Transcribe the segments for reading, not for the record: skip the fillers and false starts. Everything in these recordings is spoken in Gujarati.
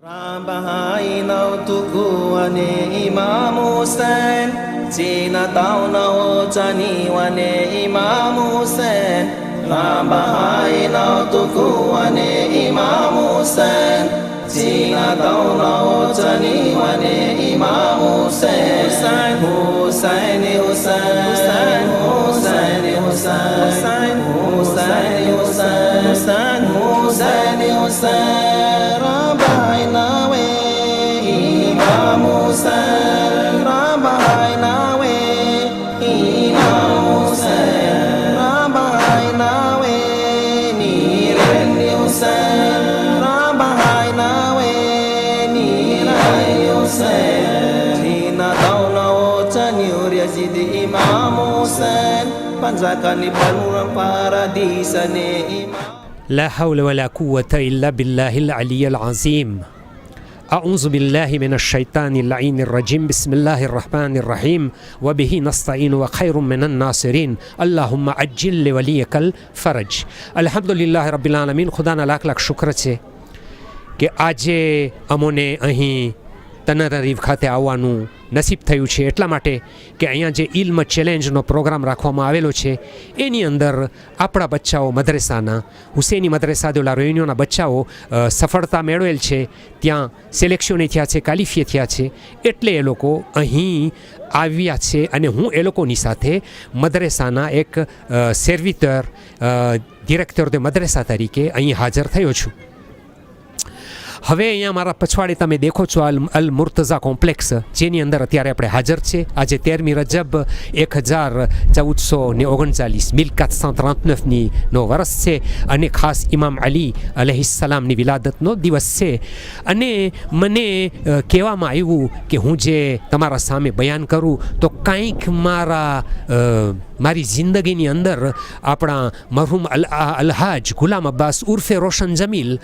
Rabahai nau tuku ane Imam Hussein Cina tau nau cani wane Imam Hussein Rabahai nau tuku ane Imam Hussein Cina tau nau cani wane Imam Hussein Hussein Hussein Hussein Hussein Hussein Hussein Hussein Hussein Rabahai nawe Imam Hussein Rabahai nawe Imam Hussein Rabahai nawe Niren Hussein Rabahai nawe Niren Hussein Tina tauna ocha nyur Yazid Imam Hussein Panjakan ipanurang paradisa ni Imam لا حول ولا قوة إلا بالله العلي العظيم أعوذ بالله من الشيطان اللعين الرجيم بسم الله الرحمن الرحيم وبه نستعين وخير من الناصرين اللهم عجل لوليك الفرج الحمد لله رب العالمين ખુદાના lakh lakh શુક્ર છે કે આજે અમોને અહીં તનરીફ ખાતે આવવાનું નસીબ થયું છે એટલા માટે કે અહીંયા જે ઇલ્મ ચેલેન્જનો પ્રોગ્રામ રાખવામાં આવેલો છે એની અંદર આપણા બચ્ચાઓ મદ્રેસાના હુસેની મદ્રેસા દેવલા રોહિણીઓના બચ્ચાઓ સફળતા મેળવેલ છે ત્યાં સિલેક્શને થયા છે ક્વોલિફાય થયા છે એટલે એ લોકો અહીં આવ્યા છે અને હું એ લોકોની સાથે મદ્રેસાના એક સર્વિટર ડિરેક્ટર de મદ્રેસા તરીકે અહીં હાજર થયો છું હવે અહીંયા મારા પછવાડે તમે દેખો છો અલ મુર્તઝા કોમ્પ્લેક્સ જેની અંદર અત્યારે આપણે હાજર છે આજે 13મી રજબ 1439 1439ની નો વર્ષ છે અને ખાસ ઇમામ અલી અલૈહિસ્સલામની વિલાદતનો દિવસ છે અને મને કહેવામાં આવ્યું કે હું જે તમારા સામે બયાન કરું તો કંઈક મારી જિંદગીની અંદર આપણા મરહૂમ અલહાજ ગુલામ અબ્બાસ ઉર્ફે રોશન જમીલ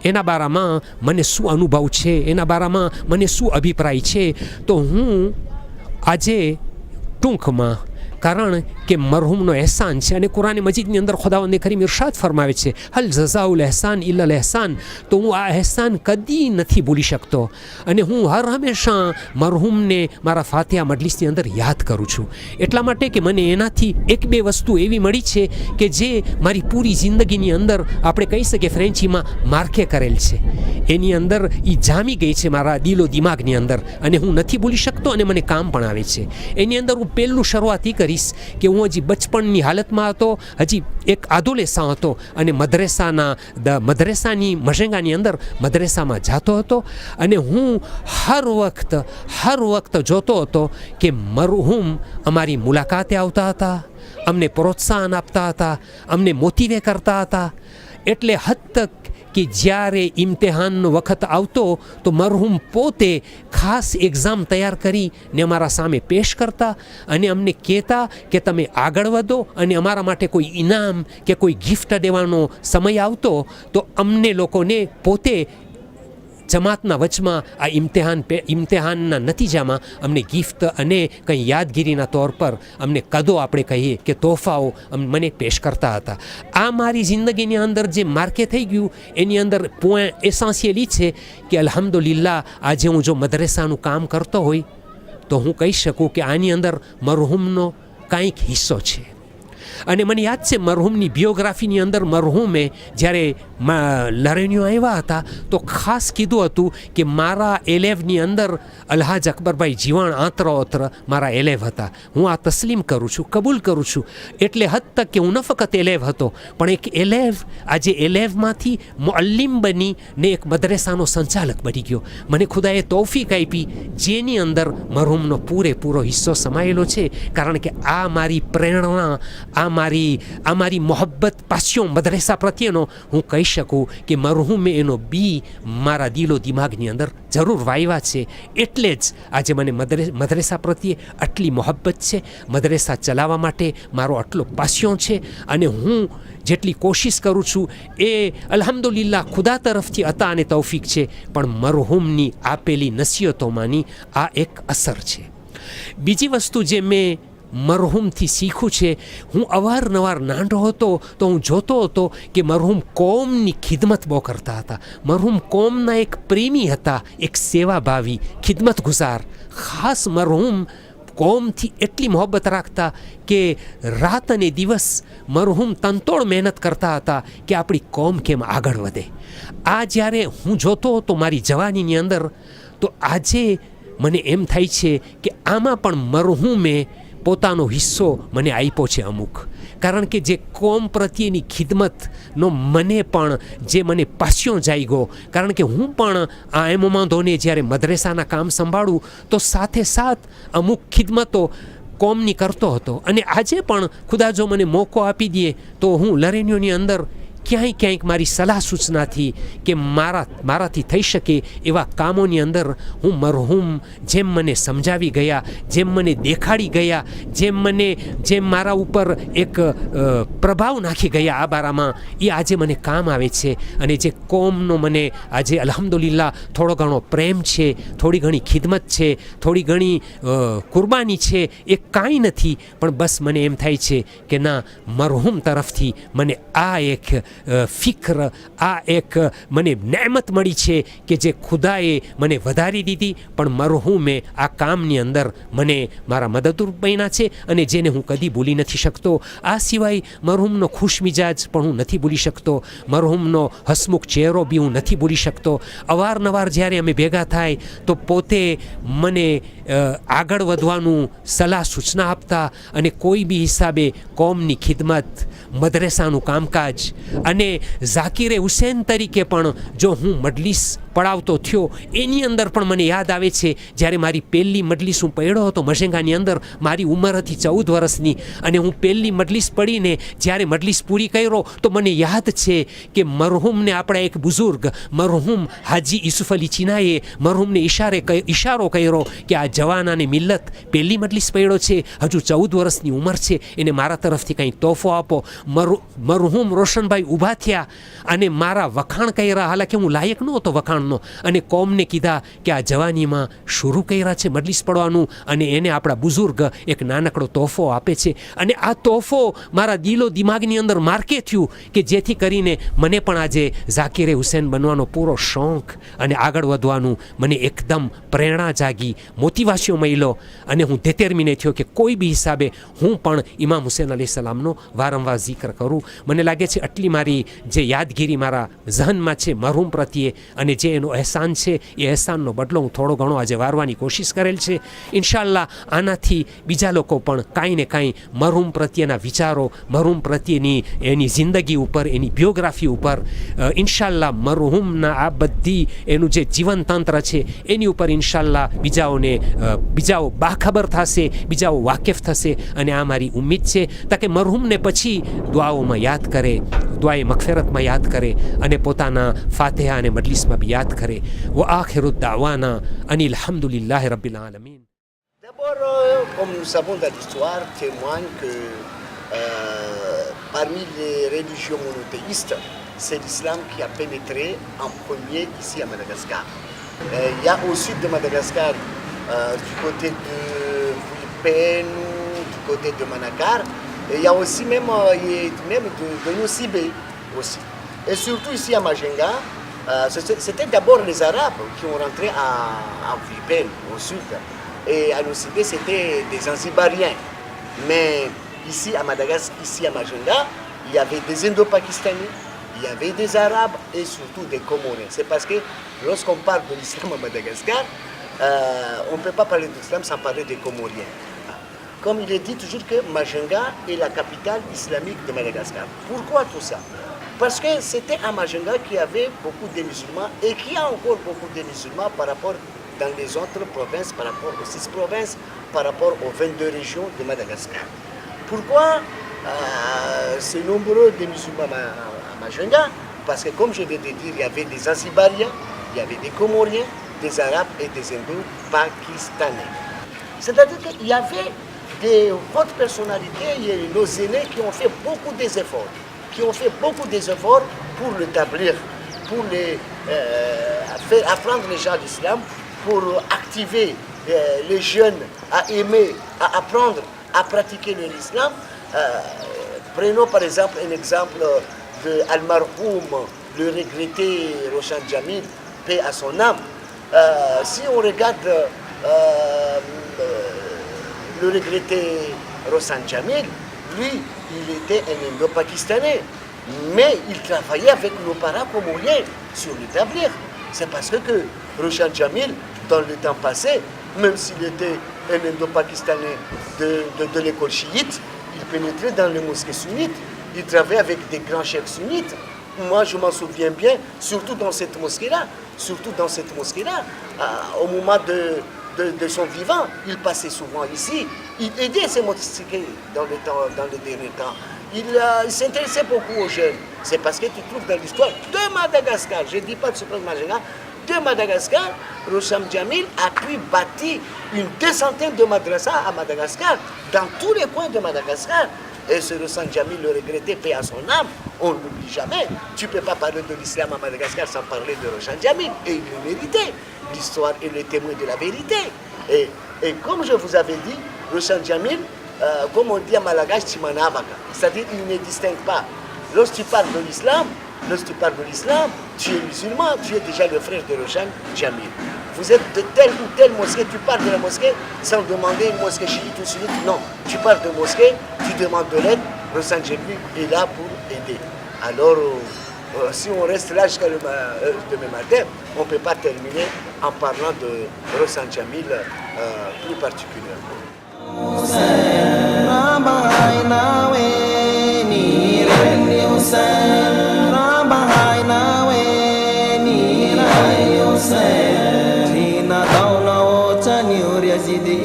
એના બારામાં મને શું અનુભવ છે એના બારામાં મને શું અભિપ્રાય છે તો હું આજે ટૂંકમાં કારણ કે મરહૂમનો અહેસાન છે અને કુરાન મજીદની અંદર ખુદાવંદ કરીમ ઇરશાદ ફરમાવે છે હલ જઝાઉલ અહેસાન ઇલ્લલ અહેસાન તો હું આ અહેસાન કદી નથી ભૂલી શકતો અને હું હર હંમેશા મરહૂમને મારા ફાતિહા મજલિસની અંદર યાદ કરું છું એટલા માટે કે મને એનાથી એક બે વસ્તુ એવી મળી છે કે જે મારી પૂરી જિંદગીની અંદર આપણે કહી શકીએ ફ્રેન્ચીમાં માર્કે કરેલ છે એની અંદર એ જામી ગઈ છે મારા દિલો દિમાગની અંદર અને હું નથી ભૂલી શકતો અને મને કામ પણ આવે છે એની અંદર હું પહેલું શરૂઆત કરી કે હું હજી બચપણની હાલતમાં હતો હજી એક આદોલેસા હતો અને મદ્રેસાની મશેંગાની અંદર મદ્રેસામાં જતો હતો અને હું હર વખત જોતો હતો કે મરહૂમ અમારી મુલાકાતે આવતા હતા અમને પ્રોત્સાહન આપતા હતા અમને મોટિવે કરતા હતા એટલે હદ તક કે જ્યારે ઇમ્તિહાનનો વખત આવતો તો મરહૂમ પોતે ખાસ એક્ઝામ તૈયાર કરીને અમારા સામે પેશ કરતા અને અમને કહેતા કે તમે આગળ વધો અને અમારા માટે કોઈ ઇનામ કે કોઈ ગિફ્ટ દેવાનો સમય આવતો તો અમને લોકોને પોતે જમાતના વચમાં આ ઇમ્તિહાનના નતીજામાં અમને ગિફ્ટ અને કંઈ યાદગીરીના તौर પર અમને કદો આપણે કહીએ કે તોહફાઓ મને પેશ કરતા હતા આ મારી જિંદગીની અંદર જે માર્કે થઈ ગયું એની અંદર પોઈન્ટ એસેન્શિયલી છે કે અલ્હમ્દુલિલ્લાહ આજે હું જો મદ્રેસાનું કામ કરતો હોય તો હું કહી શકું કે આની અંદર મરહૂમનો કાંઈક હિસ્સો છે અને મને યાદ છે મરહૂમની બાયોગ્રાફીની અંદર મરહૂમે જ્યારે લરેણીઓ આવ્યા હતા તો ખાસ કીધું હતું કે મારા એલેવની અંદર અલ્હાજ અકબરભાઈ જીવાણ આંતરોત્ર મારા એલેવ હતા હું આ તસ્લીમ કરું છું કબૂલ કરું છું એટલે હદ તક કે હું ન ફક્ત એલેવ હતો પણ એક એલેવ આજે એલેવમાંથી મુઅલ્લિમ બની ને એક મદ્રેસાનો સંચાલક બની ગયો મને ખુદાએ તૌફીક આપી જેની અંદર મરહૂમનો પૂરેપૂરો હિસ્સો સમાયેલો છે કારણ કે આ મારી પ્રેરણા આ મારી મોહબ્બત પાસ્યો મદ્રેસા પ્રત્યેનો હું કહી શકું કે મરહૂમે એનો બી મારા દિલો દિમાગની અંદર જરૂર વાવ્યા છે એટલે જ આજે મને મદ્રેસા પ્રત્યે આટલી મોહબ્બત છે મદ્રેસા ચલાવવા માટે મારો આટલો પાસ્યો છે અને હું જેટલી કોશિશ કરું છું એ અલ્હમ્દુલિલ્લાહ ખુદા તરફથી અતા અને તૌફીક છે પણ મરહૂમની આપેલી નસીહતોમાંની આ એક અસર છે બીજી વસ્તુ જે મેં મરહૂમથી શીખ્યું છે. હું અવારનવાર નાનો હતો તો હું જોતો હતો કે મરહૂમ કોમની ખિદમત બહુ કરતા હતા. મરહૂમ કોમના એક પ્રેમી હતા, એક સેવાભાવી ખિદમત ગુજાર. ખાસ મરહૂમ કોમથી એટલી મોહબ્બત રાખતા કે રાત અને દિવસ મરહૂમ તનતોડ મહેનત કરતા હતા કે આપણી કોમ કેમ આગળ વધે. આ જ્યારે હું જોતો હતો મારી જવાનીની અંદર, તો આજે મને એમ થાય છે કે આમાં પણ મરહૂમે પોતાનો હિસ્સો મને આપ્યો છે અમુક. કારણ કે જે કોમ પ્રત્યેની ખિદમતનો મને પણ જે મને પાસ્યો જાગ્યો, કારણ કે હું પણ આ એમોમાંધોને જ્યારે મદ્રેસાના કામ સંભાળું તો સાથે સાથ અમુક ખિદમતો કોમની કરતો હતો. અને આજે પણ ખુદા જો મને મોકો આપી દે તો હું લરેન્યોની અંદર ક્યાંક મારી સલાહ સૂચનાથી કે મારાથી થઈ શકે એવા કામોની અંદર હું મરહૂમ જેમ મને સમજાવી ગયા, જેમ મને દેખાડી ગયા, જેમ મારા ઉપર એક પ્રભાવ નાખી ગયા આ બારામાં, એ આજે મને કામ આવે છે. અને જે કોમનો મને આજે અલ્હમ્દુલિલ્લાહ થોડો ઘણો પ્રેમ છે, થોડી ઘણી ખિદમત છે, થોડી ઘણી કુરબાની છે, એ કાંઈ નથી. પણ બસ મને એમ થાય છે કે ના, મરહૂમ તરફથી મને આ એક ફિક્ર, આ એક મને નેમત મળી છે કે જે ખુદાએ મને વધારી દીધી, પણ મરહૂમે આ કામની અંદર મને મારા મદદરૂપ બન્યા છે અને જેને હું કદી ભૂલી નથી શકતો. આ સિવાય મરહૂમનો ખુશ મિજાજ પણ હું નથી ભૂલી શકતો. મરહૂમનો હસમુખ ચહેરો બી હું નથી ભૂલી શકતો. અવારનવાર જ્યારે અમે ભેગા થાય તો પોતે મને આગળ વધવાનું સલાહ સૂચના આપતા અને કોઈ બી હિસાબે કોમની ખિદમત, મદ્રેસાનું કામકાજ અને ઝાકિરે હુસેન તરીકે પણ જો હું મજલિસ પડાવતો થયો, એની અંદર પણ મને યાદ આવે છે જ્યારે મારી પહેલી મજલિસ હું પડ્યો હતો મશેંગાની અંદર. મારી ઉંમર હતી 14 વર્ષની અને હું પહેલી મજલિસ પડીને જ્યારે મજલિસ પૂરી કર્યો તો મને યાદ છે કે મરહૂમને આપણા એક બુઝુર્ગ મરહૂમ હાજી યુસુફ અલી ચીનાએ મરહૂમને ઇશારો કર્યો કે આ જવાનાને મિલ્લત પહેલી મજલિસ પડ્યો છે, હજુ 14 વર્ષની ઉંમર છે, એને મારા તરફથી કંઈ તોહફો આપો. મરહૂમ રોશનભાઈ ઊભા થયા અને મારા વખાણ કર્યા. હાલાકી હું લાયક નહોતો વખાણનો, અને કોમને કીધા કે આ જવાનીમાં શરૂ કર્યા છે મજલિસ પડવાનું અને એને આપણા બુઝુર્ગ એક નાનકડો તોહફો આપે છે. અને આ તોહફો મારા દિલો દિમાગની અંદર માર્કે થયું કે જેથી કરીને મને પણ આજે ઝાકિરે હુસેન બનવાનો પૂરો શોખ અને આગળ વધવાનું મને એકદમ પ્રેરણા જાગી, મોટિવાશિયો મળ્યો અને હું ડિટર્મિને થયો કે કોઈ બી હિસાબે હું પણ ઇમામ હુસેન અલૈહિસ્સલામનો વારંવાર જિક્ર કરું. મને લાગે છે આટલી મારી જે યાદગીરી મારા ઝહનમાં છે મરહૂમ પ્રત્યે અને જે એનો અહેસાન છે, એ અહેસાનનો બદલો હું થોડો ઘણો આજે વારવાની કોશિશ કરેલ છે. ઇન્શાઅલ્લાહ આનાથી બીજા લોકો પણ કાંઈ ને કાંઈ મરહૂમ પ્રત્યેના વિચારો, મરહૂમ પ્રત્યેની એની જિંદગી ઉપર, એની બાયોગ્રાફી ઉપર ઇન્શાઅલ્લાહ મરહૂમના આ બધી એનું જે જીવનતંત્ર છે એની ઉપર ઇન્શાઅલ્લાહ બીજાઓ બાખબર થશે, બીજાઓ વાકેફ થશે. અને આ મારી ઉમ્મીદ છે તાકે મરહૂમને પછી દુઆઓમાં યાદ કરે, દુઆએ મગફિરતમાં યાદ કરે અને પોતાના ફાતિહા અને મજલિસમાં બી યાદ કરે. વ આખિરુ દાવાના Anil હમ્દુલિલ્લાહ રબ્બિલ આલમીન. D'abord, comme nous savons dans l'histoire, témoigne que parmi les religions monothéistes, c'est l'islam qui a pénétré en premier ici à Madagascar. Il y a au sud de Madagascar, du côté de Philippines, du côté de Manakar, et il y a aussi même de Nosibé aussi. Et surtout ici à Majenga, c'était d'abord les Arabes qui ont rentré en Philippines, au sud. Et à Nosibé, c'était des Zanzibariens. Mais ici à Madagascar, ici à Majenga, il y avait des Indo-Pakistanais, il y avait des Arabes et surtout des Comoriens. C'est parce que lorsqu'on parle de l'islam à Madagascar, on ne peut pas parler de l'islam sans parler des Comoriens. Comme il est dit toujours que Majenga est la capitale islamique de Madagascar. Pourquoi tout ça? Parce que c'était à Majenga qu'il y avait beaucoup de musulmans et qu'il y a encore beaucoup de musulmans par rapport dans les autres provinces, par rapport aux 6 provinces, par rapport aux 22 régions de Madagascar. Pourquoi c'est nombreux des musulmans à Majenga? Parce que comme je viens de dire, il y avait des Zanzibariens, il y avait des Comoriens, des Arabes et des Indo-Pakistanais. C'est-à-dire qu'il y avait des hautes personnalités, nos aînés qui ont fait beaucoup des efforts, pour l'établir, pour faire apprendre les gens l'islam, pour activer les jeunes à aimer, à apprendre à pratiquer l'islam. Prenons par exemple un exemple de Al-Marhoum, le regretté Roshan Jamil, paix à son âme. Si on regarde le regretté Roshan Jamil, lui, il était un Indo-Pakistanais, mais il travaillait avec nos parents comoriens sur l'établir. C'est parce que Roshan Jamil, dans le temps passé, même s'il était un Indo-Pakistanais de l'école chiite, il pénétrait dans les mosquées sunnites. Il travaillait avec des grands chefs sunnites. Moi, je m'en souviens bien, surtout dans cette mosquée-là, au moment de son vivant, il passait souvent ici. Il aidait ces mosquées dans le dernier temps. Il s'intéressait beaucoup aux jeunes. C'est parce que tu trouves dans l'histoire de Madagascar, je ne dis pas de ce Madagascar, de Madagascar, Roshan Jamil a pu bâtir une 200 de madrasas à Madagascar, dans tous les coins de Madagascar. Et ce Roshan Jamil, le regretté, paix à son âme, on ne l'oublie jamais. Tu ne peux pas parler de l'islam à Madagascar sans parler de Roshan Jamil. Et il le méritait. L'histoire est le témoin de la vérité. Et comme je vous avais dit, Roshan Jamil, comme on dit à Malagache, c'est-à-dire qu'il ne distingue pas. Lorsque tu parles de l'islam, tu es musulman, tu es déjà le frère de Roshan Jamil. Vous êtes de telle ou telle mosquée, tu parles de la mosquée sans demander une mosquée chiite ou sunnite. Non, tu parles de mosquée, tu demandes de l'aide, Roshan Jamil est là pour aider. Alors, si on reste là jusqu'à demain matin, on ne peut pas terminer en parlant de Roshan Jamil plus particulièrement.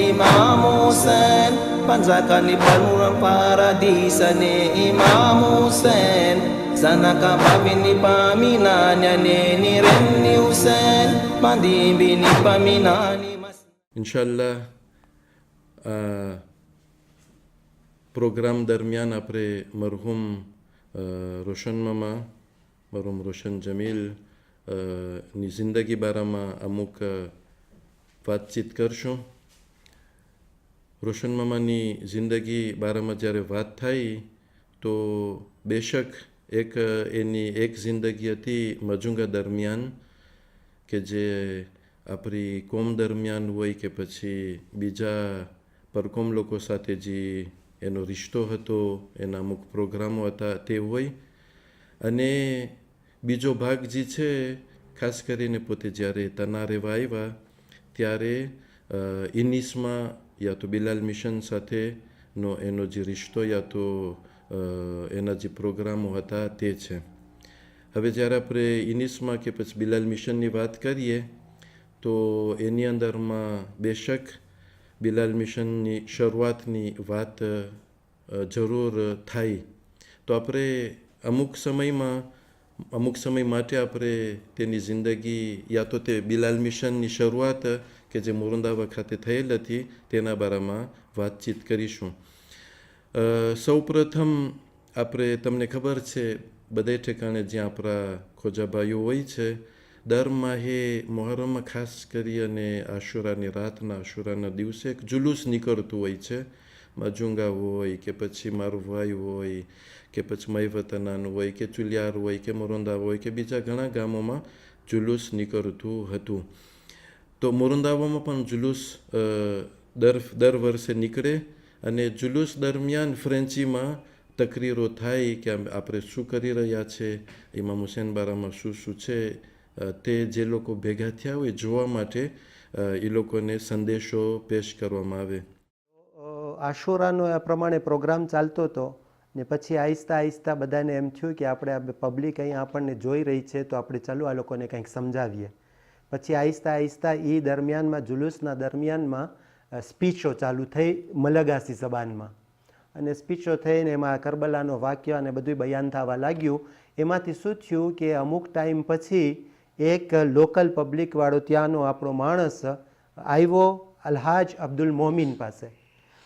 Imam Hussein panjakan ni balurang paradisa ni Imam Hussein sana ka babini paminanya ni Renni Hussein mandibi ni paminani ઇન્શાલ્લાહ પ્રોગ્રામ દરમિયાન આપણે મરહુમ રોશન મામા મરહુમ રોશન જમીલ ની જિંદગી બારામાં અમુક વાતચીત કરશું. રોશન મામાની જિંદગી બારામાં જ્યારે વાત થાય તો બેશક એની એક જિંદગી હતી મજુંગા દરમિયાન કે જે આપણી કોમ દરમિયાન હોય કે પછી બીજા પરકોમ લોકો સાથે જે એનો રિશ્તો હતો, એના અમુક પ્રોગ્રામો હતા તે હોય. અને બીજો ભાગ જે છે ખાસ કરીને પોતે જ્યારે તના રહેવા આવ્યા ત્યારે ઇનિસમાં યા તો બિલાલ મિશન સાથેનો એનો જે રિશ્તો યા તો એના જે પ્રોગ્રામો હતા તે છે. હવે જ્યારે આપણે ઇનિસમાં કે પછી બિલાલ મિશનની વાત કરીએ તો એની અંદરમાં બેશક બિલાલ મિશનની શરૂઆતની વાત જરૂર થાય. તો આપણે અમુક સમય માટે આપણે તેની જિંદગી યા તો તે બિલાલ મિશનની શરૂઆત કે જે મોરંદાવા ખાતે થયેલ હતી તેના બારામાં વાતચીત કરીશું. સૌપ્રથમ આપણે તમને ખબર છે બધે ઠેકાણે જ્યાં આપણા ખોજાભાઈઓ હોય છે દર માહે મોહરમમાં ખાસ કરી અને આશુરાની રાતના આશુરાના દિવસે એક જુલુસ નીકળતું હોય છે. મજુંગા હોય કે પછી મારુભાઈ હોય કે પછી મહીવતનાનું હોય કે ચુલિયાર હોય કે મોરંદા હોય કે બીજા ઘણા ગામોમાં જુલુસ નીકળતું હતું. તો મોરંદાવામાં પણ જુલુસ દર વર્ષે નીકળે અને જુલુસ દરમિયાન ફ્રેન્ચીમાં તકરીરો થાય કે આપણે શું કરી રહ્યા છે, ઇમામ હુસેન બારામાં શું છે, તે જે લોકો ભેગા થયા હોય જોવા માટે એ લોકોને સંદેશો પેશ કરવામાં આવે. આશુરાનો આ પ્રમાણે પ્રોગ્રામ ચાલતો હતો ને પછી આહિસ્તા બધાને એમ થયું કે આપણે આ પબ્લિક અહીં આપણને જોઈ રહી છે તો આપણે ચાલો આ લોકોને કંઈક સમજાવીએ. પછી આહિસ્તા એ દરમિયાનમાં જુલુસના દરમિયાનમાં સ્પીચો ચાલુ થઈ મલગાસી જબાનમાં અને સ્પીચો થઈને એમાં કરબલાનો વાક્ય અને બધું બયાન થવા લાગ્યું. એમાંથી શું થયું કે અમુક ટાઈમ પછી એક લોકલ પબ્લિકવાળો ત્યાંનો આપણો માણસ આવ્યો અલ્હાજ અબ્દુલ મોમિન પાસે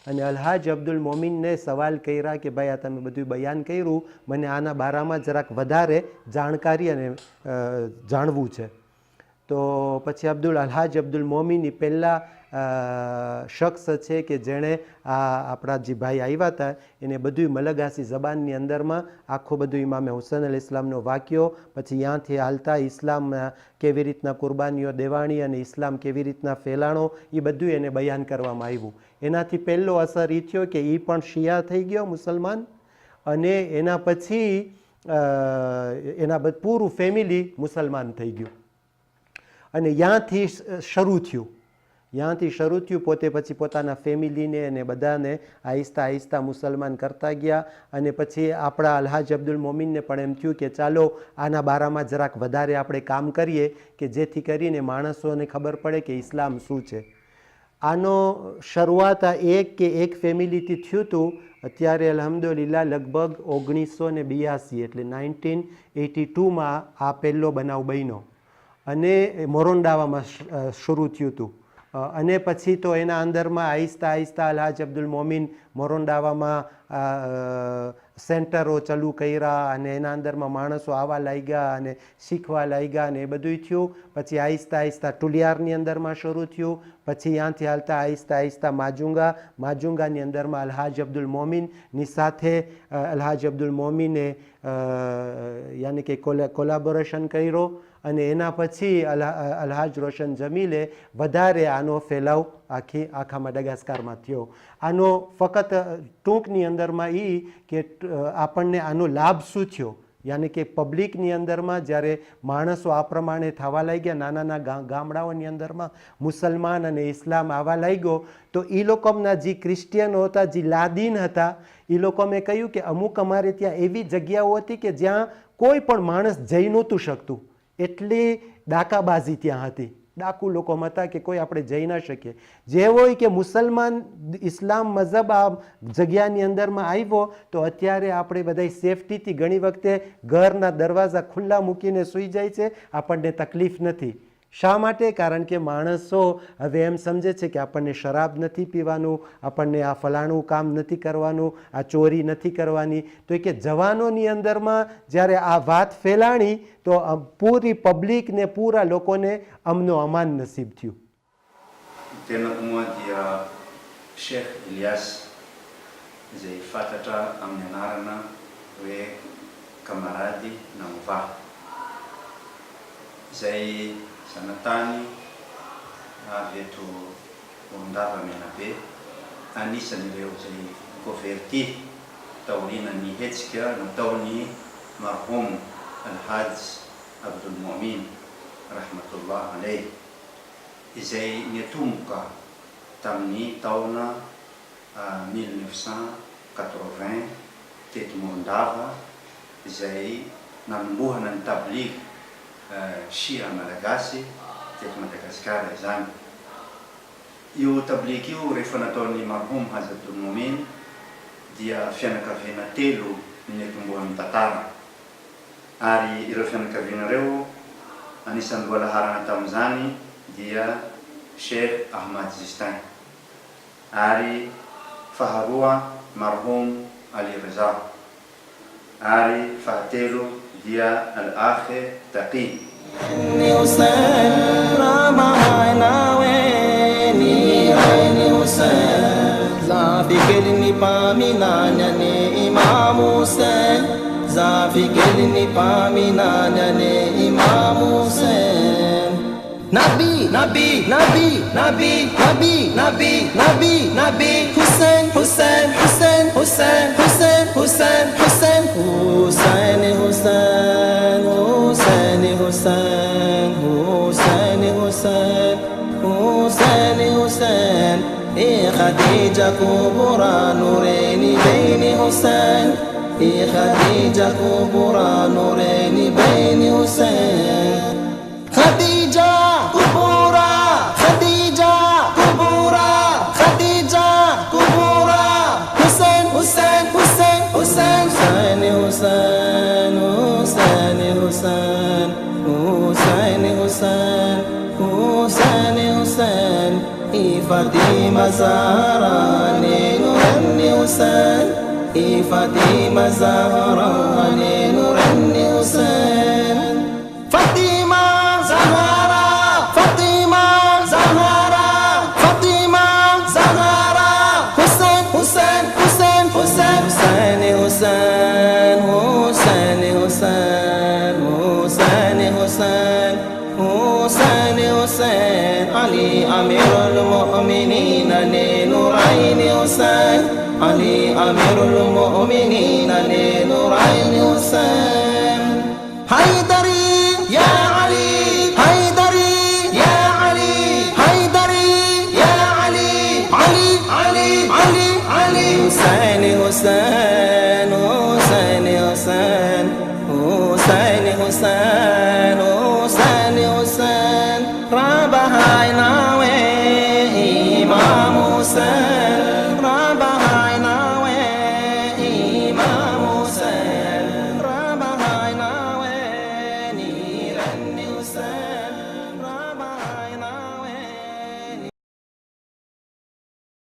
અને અલ્હાજ અબ્દુલ મોમિનને સવાલ કર્યા કે ભાઈ આ તમે બધું બયાન કર્યું, મને આના બારામાં જરાક વધારે જાણકારી અને જાણવું છે. તો તો પછી અલ્હાજ અબ્દુલ મોમીન પહેલાં શખ્સ છે કે જેણે આપણા જે ભાઈ આવ્યા હતા એને બધું મલગાસી જબાનની અંદરમાં આખું બધું ઇમામે હુસૈન અલ ઇસ્લામનો વાક્યો, પછી ત્યાંથી હાલતા ઇસ્લામ કેવી રીતના કુરબાનીઓ દેવાણી અને ઇસ્લામ કેવી રીતના ફેલાણો એ બધું એને બયાન કરવામાં આવ્યું. એનાથી પહેલો અસર એ થયો કે એ પણ શિયા થઈ ગયો મુસલમાન, અને એના પછી એના પૂરું ફેમિલી મુસલમાન થઈ ગયું. અને ત્યાંથી શરૂ થયું પોતે પછી પોતાના ફેમિલીને અને બધાને આહિસ્તા આહિસ્તા મુસલમાન કરતા ગયા. અને પછી આપણા અલ્હાજ અબ્દુલ મોમીનને પણ એમ થયું કે ચાલો આના બારામાં જરાક વધારે આપણે કામ કરીએ કે જેથી કરીને માણસોને ખબર પડે કે ઇસ્લામ શું છે. આનો શરૂઆત એક ફેમિલીથી થયું હતું. અત્યારે અલ્હમ્દુલિલ્લાહ લગભગ 1982 એટલે 1982માં આ પહેલો બનાવ બન્યો અને મોરોન્ડાવામાં શરૂ થયું હતું. અને પછી તો એના અંદરમાં આહિસ્તા આહિસ્તા અલ્હાજ અબ્દુલ મોમીન મોરોન્ડાવામાં સેન્ટરો ચાલુ કર્યા અને એના અંદરમાં માણસો આવવા લાગ્યા અને શીખવા લાગ્યા અને એ બધું થયું. પછી આહિસ્તા આહિસ્તા ટુલિયારની અંદરમાં શરૂ થયું. પછી ત્યાંથી હાલતા આહિસ્તા આહિસ્તા માજુંગાની અંદરમાં અલ્હાજ અબ્દુલ મોમીનની સાથે અલ્હાજ અબ્દુલ મોમીને યાની કે કોલાબોરેશન કર્યો. અને એના પછી અલ્હાજ રોશન જમીલે વધારે આનો ફેલાવ આખા મડાગાસ્કારમાં થયો. આનો ફક્ત ટૂંકની અંદરમાં એ કે આપણને આનો લાભ શું થયો, યાની કે પબ્લિકની અંદરમાં જ્યારે માણસો આ પ્રમાણે થવા લાગ્યા, નાના ગામડાઓની અંદરમાં મુસલમાન અને ઇસ્લામ આવવા લાગ્યો, તો એ લોકોના જે ક્રિશ્ચિયનો હતા, જે લાદીન હતા, એ લોકોએ કહ્યું કે અમુક અમારે ત્યાં એવી જગ્યાઓ હતી કે જ્યાં કોઈ પણ માણસ જઈ નહોતું શકતું, એટલી ડાકાબાજી ત્યાં હતી. ડાકુ લોકો હતા કે કોઈ આપણે જઈ ના શકીએ. જે હોય કે મુસલમાન ઇસ્લામ મઝહબ આ જગ્યાની અંદરમાં આવ્યો તો અત્યારે આપણે બધા સેફટીથી ઘણી વખતે ઘરના દરવાજા ખુલ્લા મૂકીને સૂઈ જાય છે, આપણને તકલીફ નથી. શા માટે? કારણ કે માણસો હવે એમ સમજે છે કે આપણને શરાબ નથી પીવાનું, આપણને આ ફલાણું કામ નથી કરવાનું, આ ચોરી નથી કરવાની. તો કે જવાનોની અંદરમાં જ્યારે આ વાત ફેલાણી તો પૂરી પબ્લિકને પૂરા લોકોને અમનો અમાન નસીબ થયું. Tena uma dia Sheikh Ilyas zay fantatra amin'ny anarana hoe kamarady Namova zay zanatany avy eto Ondava Menabe, anisan'ireo zay converti taorian'ny hetsika nataon'ny marhum Alhaj Abdul Momin rahmatullah alayhi, izay niatomboka tamin'ny taona 1980 teto Mondava, izay nanombohana ny tabligh Shia Malagasy teto Madagasikara izany. Io tabligh io rehefa nataon'ny marhum Haj Abdul Momin dia fianakaviana telo no niatombohan'ny tantara, ary ireo fianakaviana ireo anisan'ny mbola harana tamin'izany dia Sheikh Ahmad Zistain, ary faharoa marhum Ali Reza, ary fahatelo dia Al-Akh Taqi. Ni Hussein Rama Naweni Ni Hussein Zafikir ni paminanya ni Imam Hussein, Zafikir ni paminanya ni Imam Hussein. Nabi, Nabi, Nabi, Nabi, Nabi, Nabi, Nabi, Nabi, Hussein, Hussein, Hussein, Hussein, Hussein, Hussein, Hussein, Hussein, Hussein, Hussein, Hussein, Hussein, Hussein, Hussein, Hussein, Khadija Kubra Nureini Baini Hussein, Khadija Kubra Nureini Baini Hussein, Khadija Kubura, Khadija Kubura, Khadija Kubura, Hussein, Hussein, Hussein, Hussein, Hussein, Hussein, Hussein, Hussein, Hussein, Hussein, Hussein, Fatima Zahra Nuranni Hussein, Fatima Zahra Nuranni Hussein, Fatima Zahra علي أمير المؤمنين نورين حسين علي أمير المؤمنين نورين حسين حيدري يا علي حيدري يا علي حيدري يا علي علي علي علي علي حسين حسين حسين حسين حسين حسين